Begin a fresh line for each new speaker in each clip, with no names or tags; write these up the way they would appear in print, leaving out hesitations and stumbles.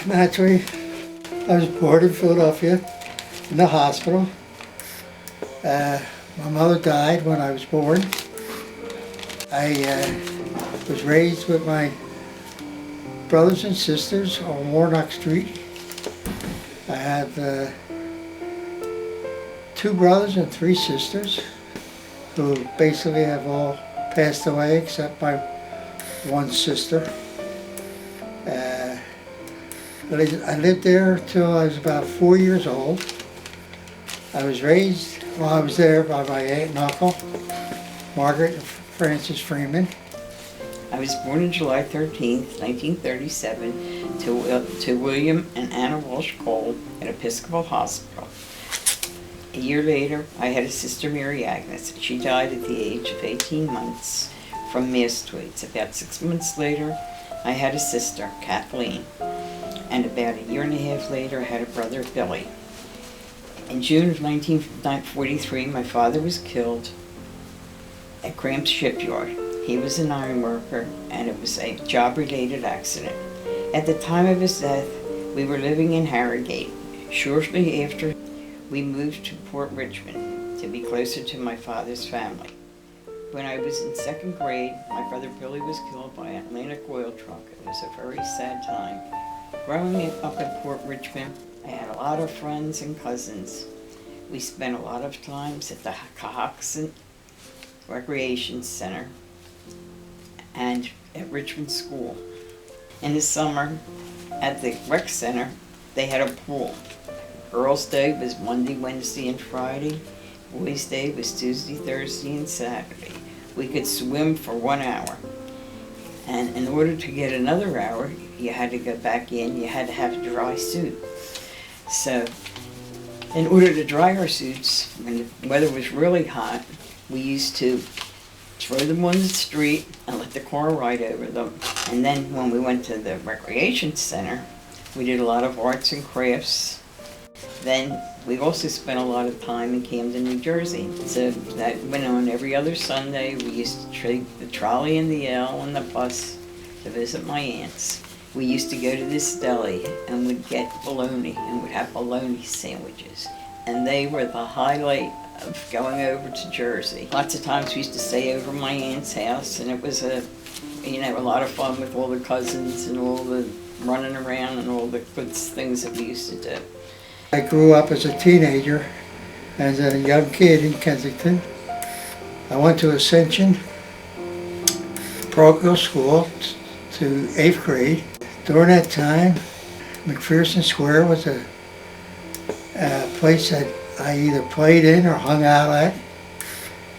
Naturally, I was born in Philadelphia in the hospital. My mother died when I was born. I was raised with my brothers and sisters on Warnock Street. I have 2 brothers and 3 sisters who basically have all passed away except my one sister. I lived there till I was about 4 years old. I was raised while I was there by my aunt and uncle, Margaret and Francis Freeman.
I was born on July 13th, 1937, to William and Anna Walsh Cole at Episcopal Hospital. A year later, I had a sister, Mary Agnes. She died at the age of 18 months from mastoids. About 6 months later, I had a sister, Kathleen. And about a year and a half later, I had a brother, Billy. In June of 1943, my father was killed at Cramp's Shipyard. He was an iron worker, and it was a job-related accident. At the time of his death, we were living in Harrogate. Shortly after, we moved to Port Richmond to be closer to my father's family. When I was in 2nd grade, my brother Billy was killed by an Atlantic oil truck. It was a very sad time. Growing up in Port Richmond, I had a lot of friends and cousins. We spent a lot of times at the Cohocson Recreation Center and at Richmond School. In the summer, at the rec center, they had a pool. Girls' Day was Monday, Wednesday, and Friday. Boys' Day was Tuesday, Thursday, and Saturday. We could swim for 1 hour. And in order to get another hour, you had to go back in. You had to have a dry suit. So, in order to dry our suits, when the weather was really hot, we used to throw them on the street and let the car ride over them. And then when we went to the recreation center, we did a lot of arts and crafts. Then we also spent a lot of time in Camden, New Jersey. So that went on every other Sunday. We used to take the trolley and the L and the bus to visit my aunts. We used to go to this deli and would get bologna and would have bologna sandwiches. And they were the highlight of going over to Jersey. Lots of times we used to stay over my aunt's house, and it was a lot of fun with all the cousins and all the running around and all the good things that we used to do.
I grew up as a teenager, as a young kid in Kensington. I went to Ascension parochial school to 8th grade. During that time, McPherson Square was a place that I either played in or hung out at.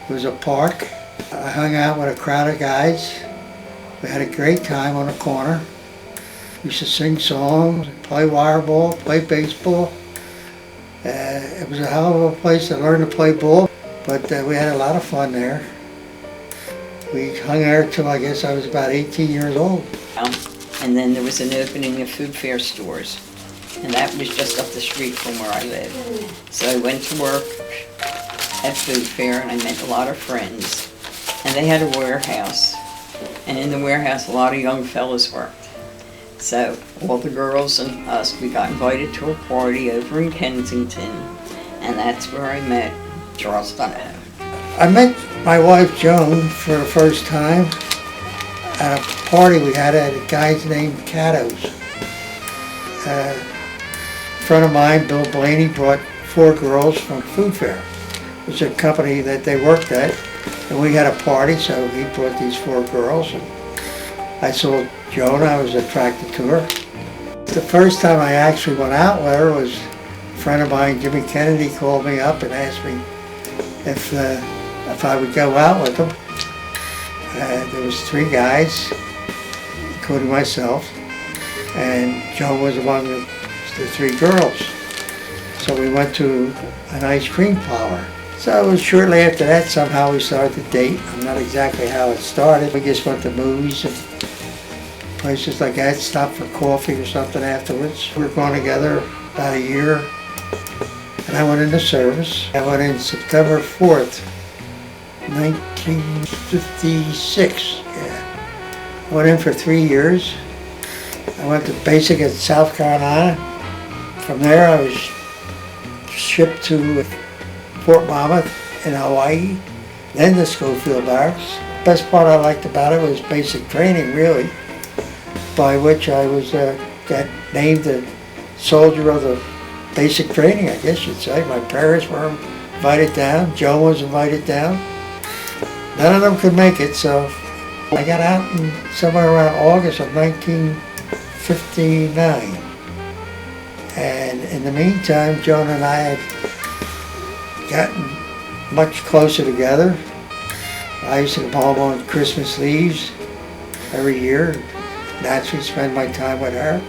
It was a park. I hung out with a crowd of guys. We had a great time on the corner. We used to sing songs, play wireball, play baseball. It was a hell of a place to learn to play ball, but we had a lot of fun there. We hung there till I guess I was about 18 years old.
And then there was an opening of food fair stores, and that was just up the street from where I lived. So I went to work at food fair, and I met a lot of friends. And they had a warehouse, and in the warehouse a lot of young fellas worked. So all the girls and us, we got invited to a party over in Kensington, and that's where I met Charles Donahoe.
I met my wife Joan for the first time at a party we had at a guy's named Cato's. A friend of mine, Bill Blaney, brought 4 girls from Food Fair. It was a company that they worked at, and we had a party, so he brought these 4 girls. And I saw Joan, I was attracted to her. The first time I actually went out with her was a friend of mine, Jimmy Kennedy, called me up and asked me if I would go out with him. There was 3 guys, including myself, and Joan was among the 3 girls. So we went to an ice cream parlor. So it was shortly after that somehow we started to date. I'm not exactly how it started. We just went to movies and places like that, stopped for coffee or something afterwards. We were going together about a year, and I went into service. I went in September 4th, 1956. Yeah. I went in for 3 years, I went to basic at South Carolina. From there I was shipped to Fort Monmouth in Hawaii, then to Schofield Barracks. Best part I liked about it was basic training, really, by which I was got named the soldier of the basic training, I guess you'd say. My parents were invited down, Joan was invited down. None of them could make it, so I got out in somewhere around August of 1959. And in the meantime, Joan and I had gotten much closer together. I used to come home on Christmas Eves every year, naturally spend my time with her.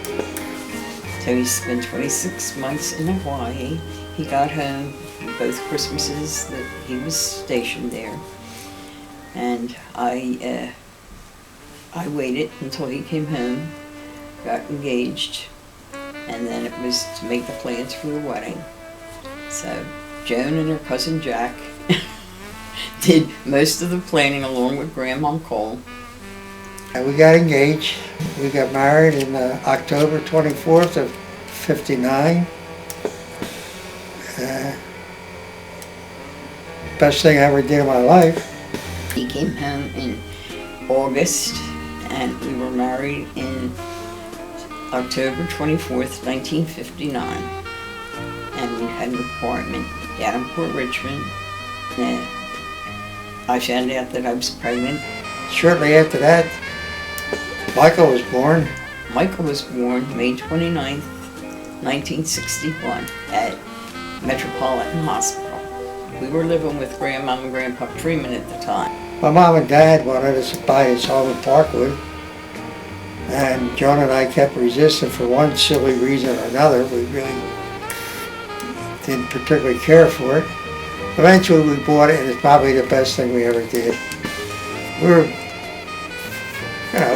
So he spent 26 months in Hawaii. He got home both Christmases that he was stationed there. And I waited until he came home, got engaged, and then it was to make the plans for the wedding. So Joan and her cousin Jack did most of the planning along with Grandma Cole.
And we got engaged. We got married in October 24th of 59. Best thing I ever did in my life.
He came home in August, and we were married in October 24th, 1959. And we had an apartment down in Port Richmond. And I found out that I was pregnant.
Shortly after that, Michael was born.
Michael was born May 29th, 1961 at Metropolitan Hospital. We were living with Grandma and Grandpa Freeman at the time.
My mom and dad wanted us to buy this home in Parkwood, and Joan and I kept resisting for one silly reason or another. We really didn't particularly care for it. Eventually we bought it, and it's probably the best thing we ever did. We were,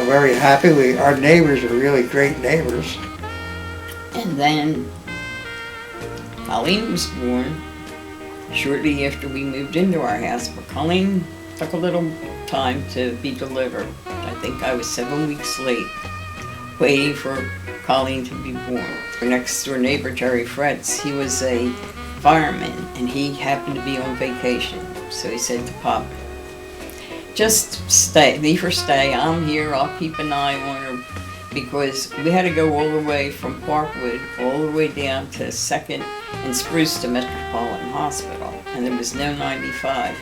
very happy. Our neighbors were really great neighbors.
And then Colleen was born shortly after we moved into our house, but Colleen took a little time to be delivered. I think I was 7 weeks late, waiting for Colleen to be born. Our next door neighbor, Jerry Fretz, he was a fireman, and he happened to be on vacation. So he said to Pop, just stay, leave her stay, I'm here, I'll keep an eye on her, because we had to go all the way from Parkwood, all the way down to 2nd and Spruce to Metropolitan Hospital, and there was no 95.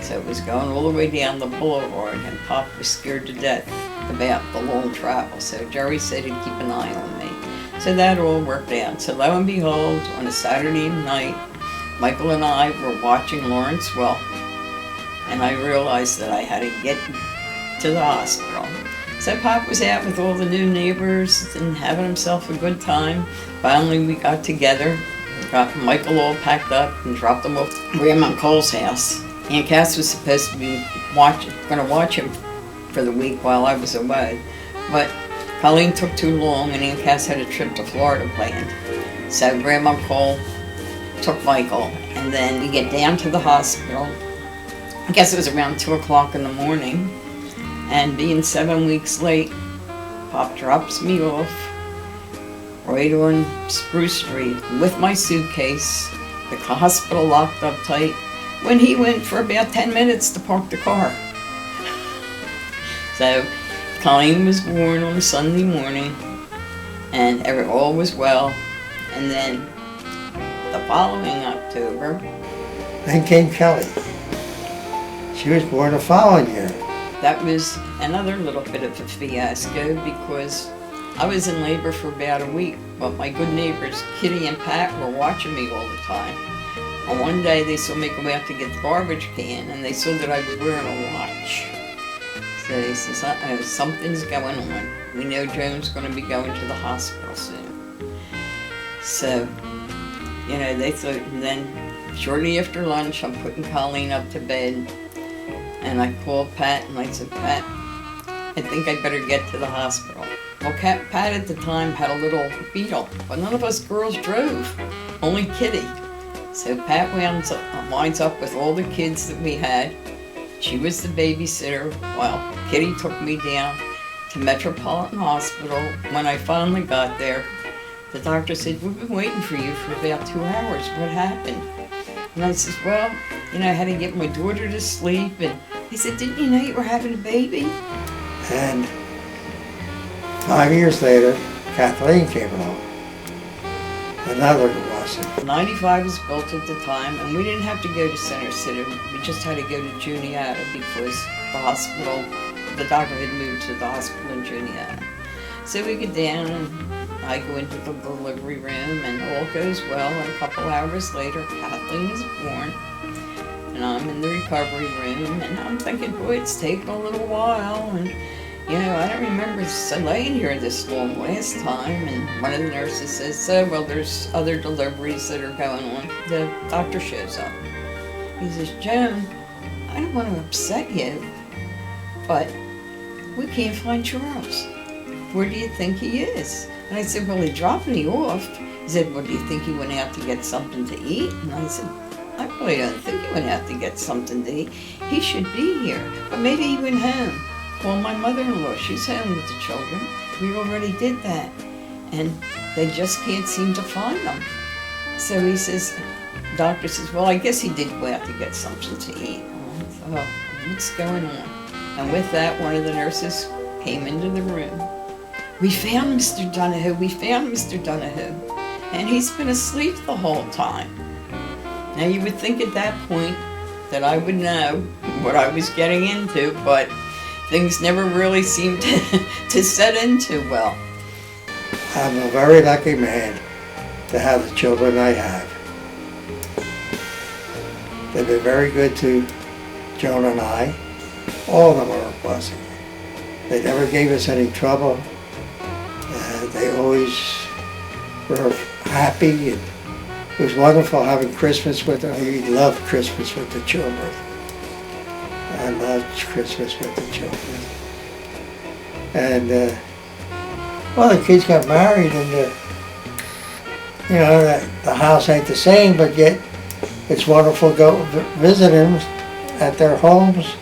So it was going all the way down the boulevard, and Pop was scared to death about the long travel. So Jerry said he'd keep an eye on me. So that all worked out. So lo and behold, on a Saturday night, Michael and I were watching Lawrence Welk, and I realized that I had to get to the hospital. So Pop was out with all the new neighbors and having himself a good time. Finally we got together, got Michael all packed up and dropped him off at Grandma Cole's house. Aunt Cass was supposed to be going to watch him for the week while I was away, but Colleen took too long, and Aunt Cass had a trip to Florida planned. So Grandma Cole took Michael, and then we get down to the hospital. I guess it was around 2 o'clock in the morning, and being 7 weeks late, Pop drops me off right on Spruce Street with my suitcase, the hospital locked up tight, when he went for about 10 minutes to park the car. So Colleen was born on a Sunday morning, and all was well. And then the following October,
Then came Kelly. She was born the following year.
that was another little bit of a fiasco, because I was in labor for about a week, but my good neighbors Kitty and Pat were watching me all the time. And one day they saw me go out to get the garbage can, and they saw that I was wearing a watch. So they said, something's going on. We know Joan's going to be going to the hospital soon. So, they thought, and then shortly after lunch, I'm putting Colleen up to bed, and I called Pat, and I said, Pat, I think I better get to the hospital. Well, Pat at the time had a little Beetle, but none of us girls drove, only Kitty. So Pat winds up with all the kids that we had. She was the babysitter while Kitty took me down to Metropolitan Hospital. When I finally got there, the doctor said, "We've been waiting for you for about 2 hours. What happened?" And I said, "Well, I had to get my daughter to sleep." And he said, "Didn't you know you were having a baby?"
And 5 years later, Kathleen came along. Another blessing.
95 was built at the time, and we didn't have to go to Center City. We just had to go to Juniata because the doctor had moved to the hospital in Juniata. So we get down, and I go into the delivery room, and all goes well. And a couple hours later, Kathleen is born, and I'm in the recovery room, and I'm thinking, boy, it's taken a little while, and I don't remember laying here this long last time. And one of the nurses says, "Well, there's other deliveries that are going on." The doctor shows up. He says, "Joan, I don't want to upset you, but we can't find Charles. Where do you think he is?" And I said, "Well, he dropped me off." He said, "Well, do you think he went out to get something to eat?" And I said, "I really don't think he went out to get something to eat. He should be here, but maybe he went home. Well, my mother-in-law, she's home with the children. We already did that, and they just can't seem to find him." So he says, doctor says, "Well, I guess he did go out to get something to eat." And I thought, "Oh, what's going on?" And with that, one of the nurses came into the room. "We found Mr. Donohue, we found Mr. Donohue, and he's been asleep the whole time." Now, you would think at that point that I would know what I was getting into, but things never really seemed to set in too well.
I'm a very lucky man to have the children I have. They've been very good to Joan and I. All of them are a blessing. They never gave us any trouble. They always were happy, and it was wonderful having Christmas with them. We loved Christmas with the children. I loved Christmas with the children. And, the kids got married, and, the house ain't the same, but yet it's wonderful to go visit them at their homes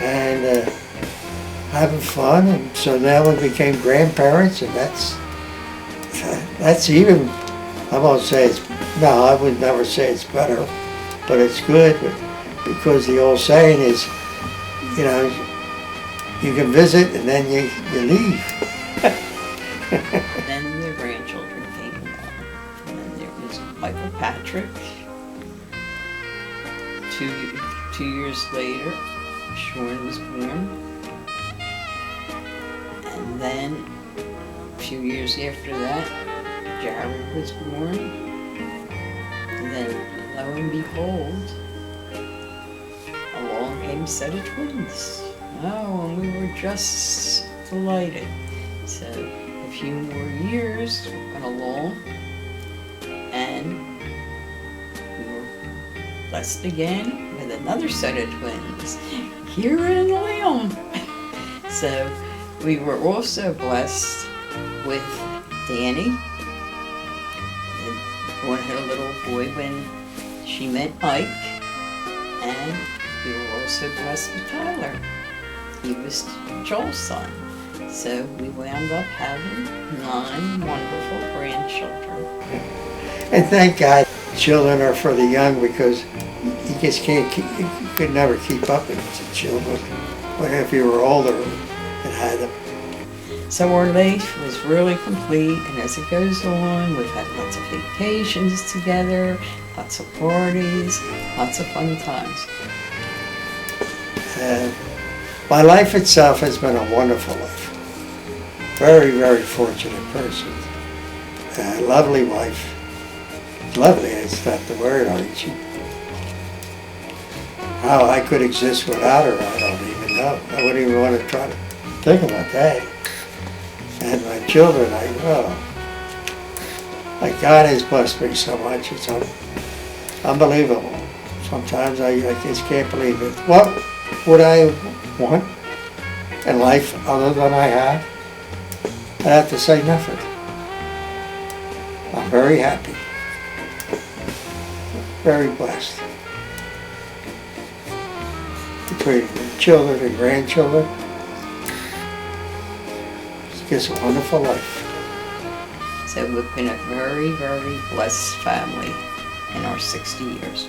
and having fun. And so now we became grandparents, and that's even, I won't say I would never say it's better, but it's good, because the old saying is, you can visit and then you leave.
Then the grandchildren came along. And then there was Michael Patrick. Two years later, Joan was born. And then a few years after that, Jared was born. And then, lo and behold, along came a set of twins. Oh, and we were just delighted. So a few more years went along, and we were blessed again with another set of twins, Kira and Liam. So we were also blessed with Danny. One had a little boy when she met Mike, and we were also blessed with Tyler. He was Joel's son. So we wound up having 9 wonderful grandchildren.
And thank God, children are for the young, because you just you could never keep up with the children. But if you were older and had them.
So our life was really complete, and as it goes on, we've had lots of vacations together, lots of parties, lots of fun times.
My life itself has been a wonderful life. Very, very fortunate person. Lovely wife. Lovely is not the word, how I could exist without her, I don't even know. I wouldn't even want to try to think about that. And my children, God has blessed me so much. It's unbelievable. Sometimes I just can't believe it. What would I want in life other than I have? I have to say nothing. I'm very happy. Very blessed. Between children and grandchildren. Just a wonderful life.
So we've been a very, very blessed family in our 60 years.